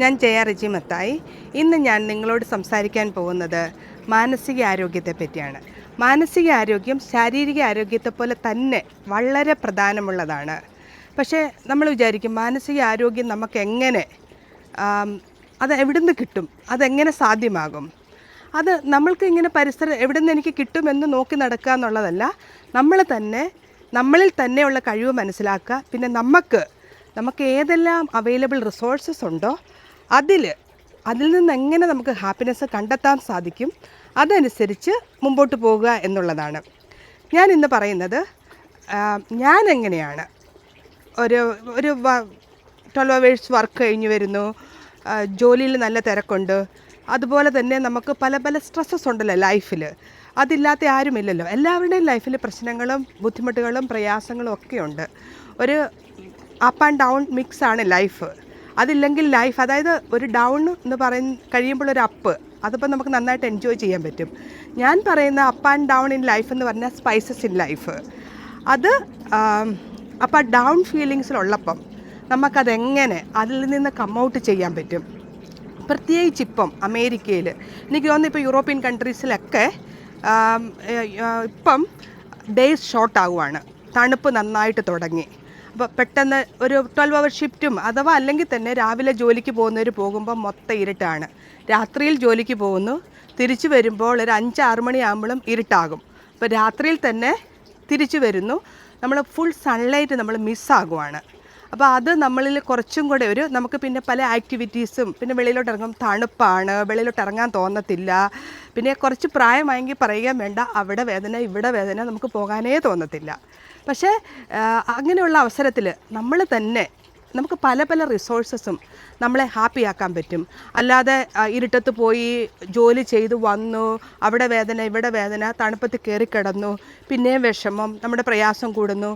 ഞാൻ ജയ റിജി മത്തായി. ഇന്ന് ഞാൻ നിങ്ങളോട് സംസാരിക്കാൻ പോകുന്നത് മാനസിക ആരോഗ്യത്തെ പറ്റിയാണ്. മാനസിക ആരോഗ്യം ശാരീരിക ആരോഗ്യത്തെ പോലെ തന്നെ വളരെ പ്രധാനമുള്ളതാണ്. പക്ഷേ നമ്മൾ വിചാരിക്കും മാനസിക ആരോഗ്യം നമുക്ക് എങ്ങനെ അത് എവിടുന്ന് കിട്ടും, അതെങ്ങനെ സാധ്യമാകും? അത് നമ്മൾക്ക് ഇങ്ങനെ പരിസരം എവിടെ നിന്ന് എനിക്ക് കിട്ടുമെന്ന് നോക്കി നടക്കുക എന്നുള്ളതല്ല, നമ്മളിൽ തന്നെയുള്ള കഴിവ് മനസ്സിലാക്കുക. പിന്നെ നമുക്ക് ഏതെല്ലാം അവൈലബിൾ റിസോഴ്സസ് ഉണ്ടോ അതിൽ നിന്ന് എങ്ങനെ നമുക്ക് ഹാപ്പിനെസ് കണ്ടെത്താൻ സാധിക്കും, അതനുസരിച്ച് മുമ്പോട്ട് പോകുക എന്നുള്ളതാണ്. ഞാൻ ഇന്ന് പറയുന്നത് ഞാൻ എങ്ങനെയാണ് ഒരു 12 അവേഴ്സ് വർക്ക് കഴിഞ്ഞ് വരുന്നു, ജോലിയിൽ നല്ല തിരക്കുണ്ട്, അതുപോലെ തന്നെ നമുക്ക് പല പല സ്ട്രെസ്സസ് ഉണ്ടല്ലോ ലൈഫിൽ. അതില്ലാത്ത ആരുമില്ലല്ലോ. എല്ലാവരുടെയും ലൈഫിൽ പ്രശ്നങ്ങളും ബുദ്ധിമുട്ടുകളും പ്രയാസങ്ങളും ഒക്കെ ഉണ്ട്. ഒരു അപ്പ് ആൻഡ് ഡൗൺ മിക്സാണ് ലൈഫ്. അതില്ലെങ്കിൽ ലൈഫ്, അതായത് ഒരു ഡൗൺ എന്ന് കഴിയുമ്പോൾ ഒരു അപ്പ്, അതിപ്പോൾ നമുക്ക് നന്നായിട്ട് എൻജോയ് ചെയ്യാൻ പറ്റും. ഞാൻ പറയുന്ന up and down in life എന്ന് പറഞ്ഞാൽ സ്പൈസസ് ഇൻ ലൈഫ്. അത് അപ്പോൾ ആ ഡൗൺ ഫീലിങ്സിലുള്ളപ്പം നമുക്കതെങ്ങനെ അതിൽ നിന്ന് കമ്മൗട്ട് ചെയ്യാൻ പറ്റും. പ്രത്യേകിച്ച് ഇപ്പം അമേരിക്കയിൽ, എനിക്ക് തോന്നുന്നു ഇപ്പോൾ യൂറോപ്യൻ കൺട്രീസിലൊക്കെ ഇപ്പം ഡേയ്സ് ഷോർട്ട് ആവുകയാണ്. തണുപ്പ് നന്നായിട്ട് തുടങ്ങി. അപ്പോൾ പെട്ടെന്ന് ഒരു 12 അവർ ഷിഫ്റ്റും അഥവാ അല്ലെങ്കിൽ തന്നെ രാവിലെ ജോലിക്ക് പോകുന്നവർ പോകുമ്പോൾ മൊത്തം ഇരുട്ടാണ്. രാത്രിയിൽ ജോലിക്ക് പോകുന്നു, തിരിച്ചു വരുമ്പോൾ ഒരു 5-6 മണിയാകുമ്പോഴും ഇരുട്ടാകും. അപ്പോൾ രാത്രിയിൽ തന്നെ തിരിച്ചു വരുന്നു, നമ്മൾ ഫുൾ സൺലൈറ്റ് നമ്മൾ മിസ്സാകുവാണ്. അപ്പോൾ അത് നമ്മളിൽ കുറച്ചും കൂടെ നമുക്ക് പിന്നെ പല ആക്ടിവിറ്റീസും, പിന്നെ വെളിയിലോട്ട് ഇറങ്ങും, തണുപ്പാണ്, വെളിയിലോട്ട് ഇറങ്ങാൻ തോന്നത്തില്ല. പിന്നെ കുറച്ച് പ്രായമായെങ്കിൽ പറയുകയും വേണ്ട, അവിടെ വേദന ഇവിടെ വേദന, നമുക്ക് പോകാനേ തോന്നത്തില്ല. പക്ഷേ അങ്ങനെയുള്ള അവസരത്തിൽ നമുക്ക് പല പല റിസോഴ്സസും നമ്മളെ ഹാപ്പിയാക്കാൻ പറ്റും. അല്ലാതെ ഇരുട്ടത്ത് പോയി ജോലി ചെയ്ത് വന്നു, അവിടെ വേദന ഇവിടെ വേദന, തണുപ്പത്ത് കയറിക്കിടന്നു, പിന്നെയും വിഷമം, നമ്മുടെ പ്രയാസം കൂടുന്നു.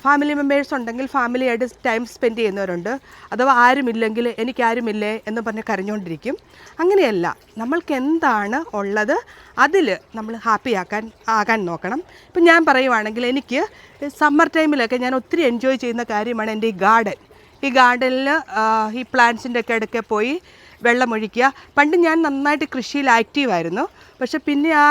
ഫാമിലി മെമ്പേഴ്സ് ഉണ്ടെങ്കിൽ ഫാമിലിയായിട്ട് ടൈം സ്പെൻഡ് ചെയ്യുന്നവരുണ്ട്. അഥവാ ആരുമില്ലെങ്കിൽ എനിക്കാരുമില്ലേ എന്ന് പറഞ്ഞ് കരഞ്ഞുകൊണ്ടിരിക്കും. അങ്ങനെയല്ല, നമ്മൾക്ക് എന്താണ് ഉള്ളത് അതിൽ നമ്മൾ ആകാൻ നോക്കണം. ഇപ്പം ഞാൻ പറയുവാണെങ്കിൽ, എനിക്ക് സമ്മർ ടൈമിലൊക്കെ ഞാൻ ഒത്തിരി എൻജോയ് ചെയ്യുന്ന കാര്യമാണ് എൻ്റെ ഈ ഗാർഡനിൽ ഈ പ്ലാന്റ്സിൻ്റെ ഒക്കെ ഇടയ്ക്ക് പോയി വെള്ളമൊഴിക്കുക. പണ്ട് ഞാൻ നന്നായിട്ട് കൃഷിയിൽ ആക്റ്റീവായിരുന്നു. പക്ഷെ പിന്നെ ആ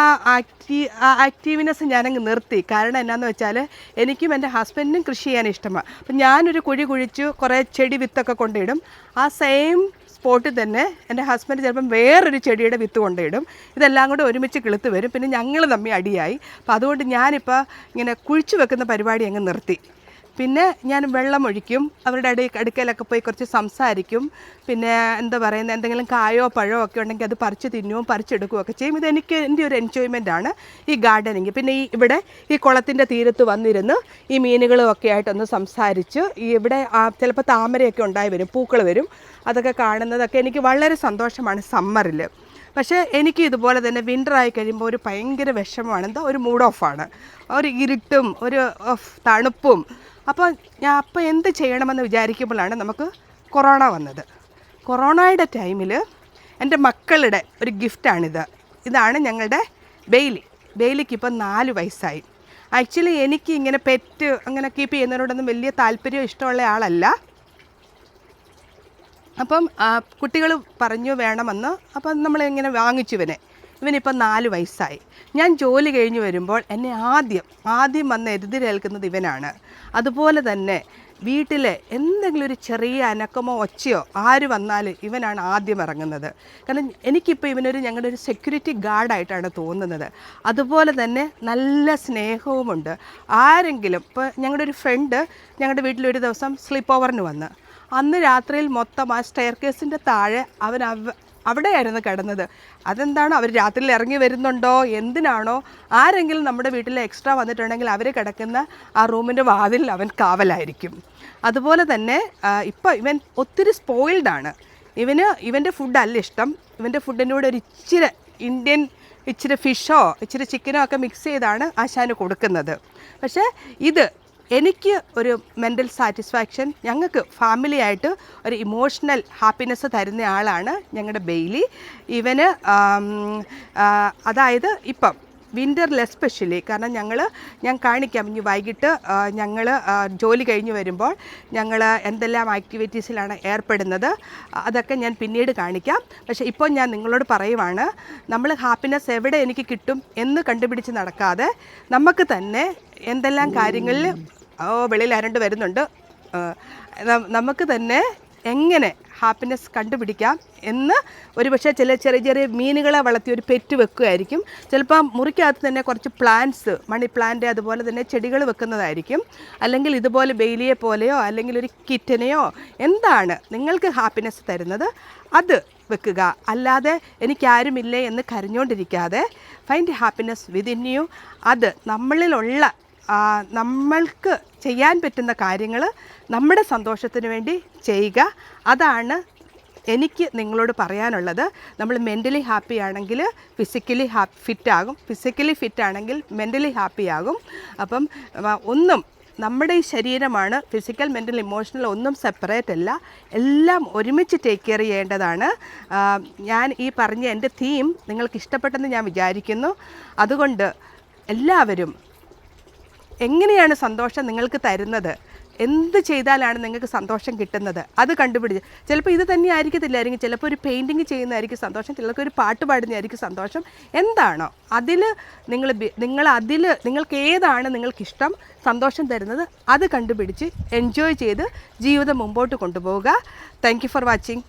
ആക്റ്റീവ്നെസ് ഞാനങ്ങ് നിർത്തി. കാരണം എന്നാന്ന് വെച്ചാൽ, എനിക്കും എൻ്റെ ഹസ്ബൻഡിനും കൃഷി ചെയ്യാൻ ഇഷ്ടമാണ്. അപ്പം ഞാനൊരു കുഴി കുഴിച്ച് കുറേ ചെടി വിത്തൊക്കെ കൊണ്ടിടും. ആ സെയിം സ്പോട്ടിൽ തന്നെ എൻ്റെ ഹസ്ബൻഡ് ചിലപ്പം വേറൊരു ചെടിയുടെ വിത്ത് കൊണ്ടിടും. ഇതെല്ലാം കൂടെ ഒരുമിച്ച് കിളുത്ത് വരും. പിന്നെ ഞങ്ങൾ തമ്മിൽ അടിയായി. അപ്പോൾ അതുകൊണ്ട് ഞാനിപ്പോൾ ഇങ്ങനെ കുഴിച്ചു വെക്കുന്ന പരിപാടി അങ്ങ് നിർത്തി. പിന്നെ ഞാൻ വെള്ളമൊഴിക്കും, അവരുടെ അടുക്കലൊക്കെ പോയി കുറച്ച് സംസാരിക്കും. പിന്നെ എന്താ പറയുന്നത്, എന്തെങ്കിലും കായോ പഴമോ ഒക്കെ ഉണ്ടെങ്കിൽ അത് പറിച്ച് തിന്നുകയും പറിച്ചെടുക്കുകയും ഒക്കെ ചെയ്യും. എൻ്റെ ഒരു എൻജോയ്മെൻറ്റാണ് ഈ ഗാർഡനിങ്. പിന്നെ ഈ കുളത്തിൻ്റെ തീരത്ത് വന്നിരുന്ന് ഈ മീനുകളും ഒക്കെ ആയിട്ടൊന്ന് സംസാരിച്ച്, ഇവിടെ ചിലപ്പോൾ താമരയൊക്കെ ഉണ്ടായി വരും, പൂക്കൾ വരും, അതൊക്കെ കാണുന്നതൊക്കെ എനിക്ക് വളരെ സന്തോഷമാണ് സമ്മറിൽ. പക്ഷേ എനിക്ക് ഇതുപോലെ തന്നെ വിൻ്ററായി കഴിയുമ്പോൾ ഒരു ഭയങ്കര വിഷമമാണ്. ഒരു മൂഡ് ഓഫാണ്, ഒരു ഇരുട്ടും ഒരു തണുപ്പും. അപ്പോൾ എന്ത് ചെയ്യണമെന്ന് വിചാരിക്കുമ്പോഴാണ് നമുക്ക് കൊറോണ വന്നത്. കൊറോണയുടെ ടൈമിൽ എൻ്റെ മക്കളുടെ ഒരു ഇതാണ് ഞങ്ങളുടെ ബെയിലിക്ക് ഇപ്പം 4 വയസ്സായി. ആക്ച്വലി എനിക്ക് ഇങ്ങനെ പെറ്റ് അങ്ങനെ കീപ്പ് ചെയ്യുന്നതിനോടൊന്നും വലിയ താല്പര്യം ഇഷ്ടമുള്ള ആളല്ല. അപ്പം കുട്ടികൾ പറഞ്ഞു വേണമെന്ന്, അപ്പം നമ്മളിങ്ങനെ വാങ്ങിച്ചു ഇവനിപ്പം 4 വയസ്സായി. ഞാൻ ജോലി കഴിഞ്ഞ് വരുമ്പോൾ എന്നെ ആദ്യം വന്ന് എതിരേൽക്കുന്നത് ഇവനാണ്. അതുപോലെ തന്നെ വീട്ടിലെ എന്തെങ്കിലും ഒരു ചെറിയ അനക്കമോ ഒച്ചയോ ആര് വന്നാലും ഇവനാണ് ആദ്യം ഇറങ്ങുന്നത്. കാരണം എനിക്കിപ്പോൾ ഞങ്ങളുടെ ഒരു സെക്യൂരിറ്റി ഗാർഡായിട്ടാണ് തോന്നുന്നത്. അതുപോലെ തന്നെ നല്ല സ്നേഹവുമുണ്ട്. ആരെങ്കിലും ഇപ്പോൾ ഞങ്ങളുടെ ഒരു ഫ്രണ്ട് ഞങ്ങളുടെ വീട്ടിലൊരു ദിവസം സ്ലീപ്പ് ഓവറിന് വന്ന്, അന്ന് രാത്രിയിൽ മൊത്തം ആ സ്റ്റെയർ കേസിൻ്റെ താഴെ അവിടെയായിരുന്നു കിടന്നത്. അതെന്താണോ, അവർ രാത്രിയിൽ ഇറങ്ങി വരുന്നുണ്ടോ എന്തിനാണോ, ആരെങ്കിലും നമ്മുടെ വീട്ടിൽ എക്സ്ട്രാ വന്നിട്ടുണ്ടെങ്കിൽ അവർ കിടക്കുന്ന ആ റൂമിൻ്റെ വാതിൽ അവൻ കാവലായിരിക്കും. അതുപോലെ തന്നെ ഇപ്പോൾ ഇവൻ ഒത്തിരി സ്പോയിൽഡാണ്. ഇവൻ്റെ ഫുഡല്ല ഇഷ്ടം. ഇവൻ്റെ ഫുഡിൻ്റെ കൂടെ ഒരു ഇച്ചിരി ഫിഷോ ഇച്ചിരി ചിക്കനോ ഒക്കെ മിക്സ് ചെയ്താണ് ആശാന് കൊടുക്കുന്നത്. പക്ഷേ എനിക്ക് ഒരു മെൻ്റൽ സാറ്റിസ്ഫാക്ഷൻ, ഞങ്ങൾക്ക് ഫാമിലിയായിട്ട് ഒരു ഇമോഷണൽ ഹാപ്പിനെസ് തരുന്ന ആളാണ് ഞങ്ങളുടെ ബെയിലി. ഇവന് അതായത് ഇപ്പം വിൻ്ററിൽ എസ്പെഷ്യലി. കാരണം ഞാൻ കാണിക്കാം ഇനി വൈകിട്ട് ഞങ്ങൾ ജോലി കഴിഞ്ഞ് വരുമ്പോൾ ഞങ്ങൾ എന്തെല്ലാം ആക്ടിവിറ്റീസിലാണ് ഏർപ്പെടുന്നത്, അതൊക്കെ ഞാൻ പിന്നീട് കാണിക്കാം. പക്ഷേ ഇപ്പോൾ ഞാൻ നിങ്ങളോട് പറയുവാണ്, നമ്മൾ ഹാപ്പിനെസ് എവിടെ എനിക്ക് കിട്ടും എന്ന് കണ്ടുപിടിച്ച് നടക്കാതെ നമുക്ക് തന്നെ എന്തെല്ലാം കാര്യങ്ങളിൽ വെളിയിൽ ആരണ്ട് വരുന്നുണ്ട്, നമുക്ക് തന്നെ എങ്ങനെ ഹാപ്പിനെസ് കണ്ടുപിടിക്കാം എന്ന് ഒരുപക്ഷെ ചെറിയ ചെറിയ മീനുകളെ വളർത്തി ഒരു പെറ്റ് വെക്കുകയായിരിക്കും. ചിലപ്പോൾ മുറിക്കകത്ത് തന്നെ കുറച്ച് പ്ലാന്റ്സ്, മണി പ്ലാന്റ് അതുപോലെ തന്നെ ചെടികൾ വെക്കുന്നതായിരിക്കും. അല്ലെങ്കിൽ ഇതുപോലെ ബെയിലിയെ പോലെയോ അല്ലെങ്കിൽ ഒരു കിറ്റനെയോ എന്താണ് നിങ്ങൾക്ക് ഹാപ്പിനെസ് തരുന്നത് അത് വെക്കുക. അല്ലാതെ എനിക്കാരുമില്ലേ എന്ന് കരഞ്ഞുകൊണ്ടിരിക്കാതെ ഫൈൻഡ് ഹാപ്പിനെസ് വിതിൻ യു. അത് നമ്മളിലുള്ള നമ്മൾക്ക് ചെയ്യാൻ പറ്റുന്ന കാര്യങ്ങൾ നമ്മുടെ സന്തോഷത്തിന് വേണ്ടി ചെയ്യുക. അതാണ് എനിക്ക് നിങ്ങളോട് പറയാനുള്ളത്. നമ്മൾ മെൻ്റലി ഹാപ്പി ആണെങ്കിൽ ഫിസിക്കലി ഫിറ്റ് ആകും, ഫിസിക്കലി ഫിറ്റ് ആണെങ്കിൽ മെൻ്റലി ഹാപ്പി ആകും. അപ്പം ഒന്നും നമ്മുടെ ഈ ശരീരമാണ്, ഫിസിക്കൽ മെൻ്റൽ ഇമോഷണൽ ഒന്നും സെപ്പറേറ്റ് അല്ല, എല്ലാം ഒരുമിച്ച് ടേക്ക് കെയർ ചെയ്യേണ്ടതാണ്. ഞാൻ ഈ പറഞ്ഞ എൻ്റെ തീം നിങ്ങൾക്ക് ഇഷ്ടപ്പെട്ടെന്ന് ഞാൻ വിചാരിക്കുന്നു. അതുകൊണ്ട് എല്ലാവരും എങ്ങനെയാണ് സന്തോഷം നിങ്ങൾക്ക് തരുന്നത്, എന്ത് ചെയ്താലാണ് നിങ്ങൾക്ക് സന്തോഷം കിട്ടുന്നത് അത് കണ്ടുപിടിച്ച്. ചിലപ്പോൾ ഇത് തന്നെ ആയിരിക്കത്തില്ലായിരിക്കും, ചിലപ്പോൾ ഒരു പെയിൻറ്റിങ് ചെയ്യുന്നതായിരിക്കും സന്തോഷം, ചിലർക്ക് ഒരു പാട്ട് പാടുന്നതായിരിക്കും സന്തോഷം. എന്താണോ അതിൽ നിങ്ങൾക്ക് ഏതാണ് നിങ്ങൾക്കിഷ്ടം, സന്തോഷം തരുന്നത് അത് കണ്ടുപിടിച്ച് എൻജോയ് ചെയ്ത് ജീവിതം മുമ്പോട്ട് കൊണ്ടുപോവുക. Thank you for watching.